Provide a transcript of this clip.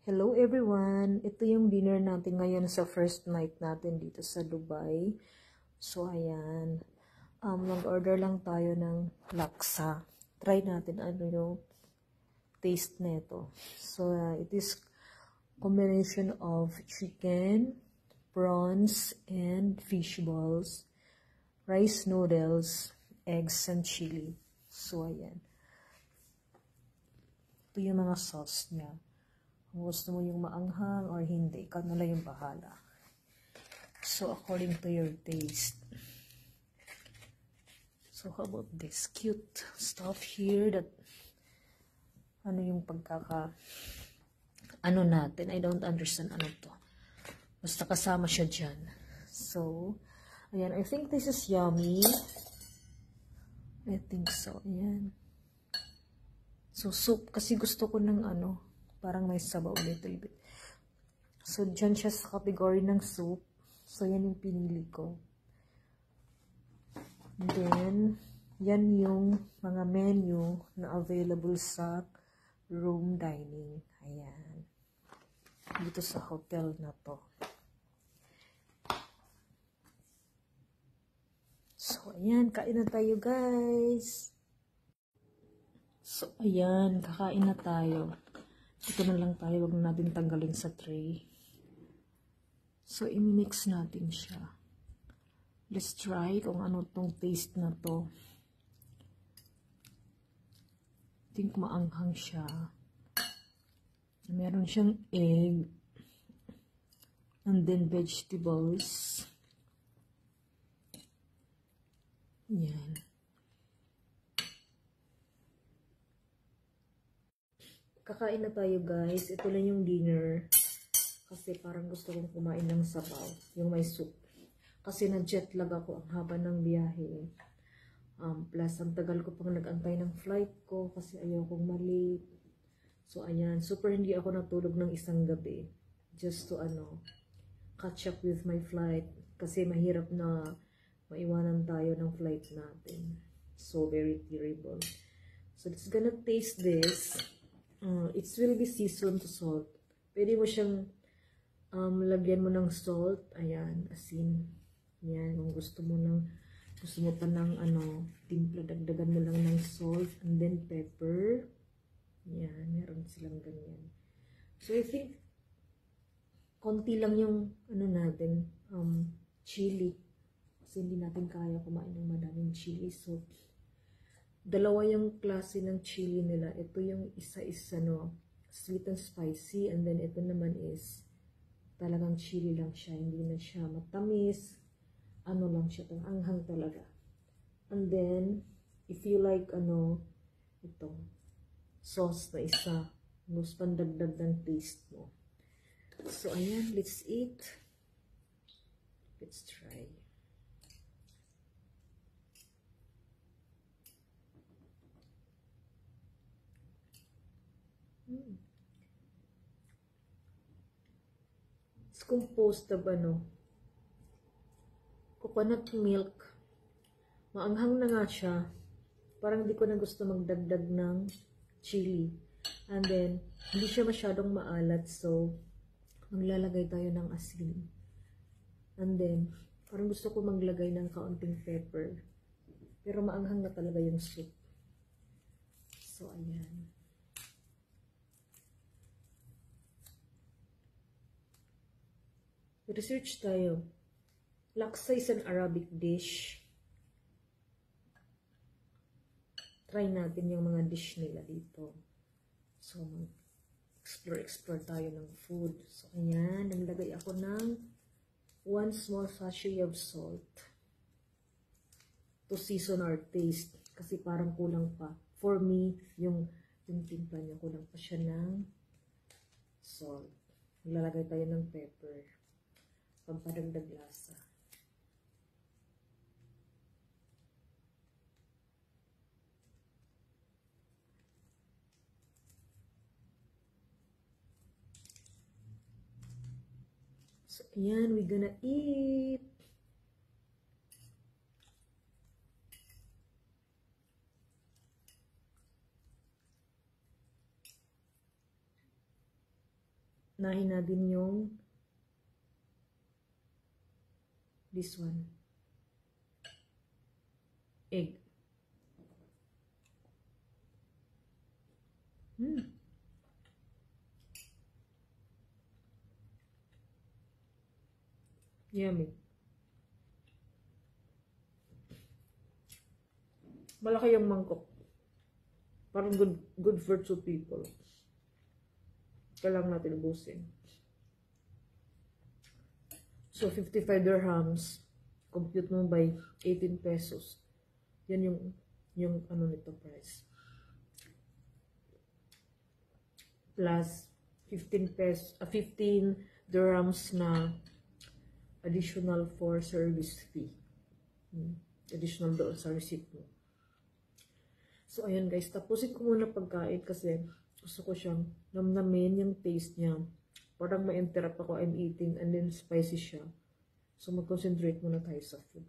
Hello everyone! Ito yung dinner natin ngayon sa first night natin dito sa Dubai. So, ayan. Nag-order lang tayo ng laksa. Try natin ano yung taste nito. So, it is combination of chicken, prawns, and fish balls, rice noodles, eggs, and chili. So, ayan. Ito yung mga sauce niya. Kung gusto mo yung maanghang or hindi, ikaw na lang yung bahala. So, according to your taste. So, how about this cute stuff here that ano yung ano natin? I don't understand ano to. Basta kasama siya dyan. So, ayan. I think this is yummy. I think so. Ayan. So, soup. Kasi gusto ko ng ano, parang may sabaw a little bit. So, dyan siya sa category ng soup. So, yan yung pinili ko. And then, yan yung mga menu na available sa room dining. Ayan. Dito sa hotel na to. So, ayan. Kain na tayo, guys. So, ayan. Kakain na tayo. Ito na lang tayo, wag na natin tanggalin sa tray. So, i-mix natin siya. Let's try kung ano tong taste na to. I think maanghang siya. Meron siyang egg. And then vegetables. Yan. Kakain na tayo, guys. Ito lang yung dinner. Kasi parang gusto kong kumain ng sabaw. Yung may soup. Kasi na-jet lag ako ang haba ng biyahe. Plus, ang tagal ko pang nag-antay ng flight ko. Kasi ayaw kong malate. So, ayan. Super hindi ako natulog ng isang gabi. Just to, catch up with my flight. Kasi mahirap na maiwanan tayo ng flight natin. So, very terrible. So, let's gonna taste this. It will be seasoned to salt. Pwede mo siyang lagyan mo ng salt. Ayan, asin. Ayan, kung gusto mo pa ng timpla, dagdagan mo lang ng salt and then pepper. Ayan, meron silang ganyan. So, I think konti lang yung natin, chili. Kasi hindi natin kaya kumain ng madaming chili. So, dalawa yung klase ng chili nila. Ito yung isa is sweet and spicy. And then ito naman is talagang chili lang siya. Hindi na siya matamis. Ano lang siya. Anghang talaga. And then, if you like ito, sauce na isa. Gusto pandagdag ng taste mo. So, ayan. Let's eat. Let's try. It's composed of coconut milk. Maanghang na nga siya. Parang di ko na gusto magdagdag ng chili. And then, hindi siya masyadong maalat. So, maglalagay tayo ng asin. And then, parang gusto ko maglagay ng kaunting pepper. Pero maanghang na talaga yung soup. So, ayan. Research tayo. Laksa is an Arabic dish. Try natin yung mga dish nila dito. So, explore tayo ng food. So, ayan. Naglagay ako ng 1 small sachet of salt. To season our taste. Kasi parang kulang pa. For me, yung timpla niya, kulang pa siya ng salt. Maglalagay tayo ng pepper. Pampadagdag lasa. So, ayan, we're gonna eat. Nahin natin yung this one. Egg. Yummy. Malaki yung mangkok. Parang good for 2 people. Kailangan natin ubusin. So, 55 dirhams. Compute mo by 18 pesos. Yan yung ano nito price. Plus 15 pesos, 15 dirhams na additional for service fee. Additional doon sa receipt mo. So, ayan guys, tapusin ko muna pagkain kasi gusto ko siyang namnamin yung taste niya. Parang ma-interrupt ako, I'm eating and then spicy siya. So, mag-concentrate muna tayo sa food.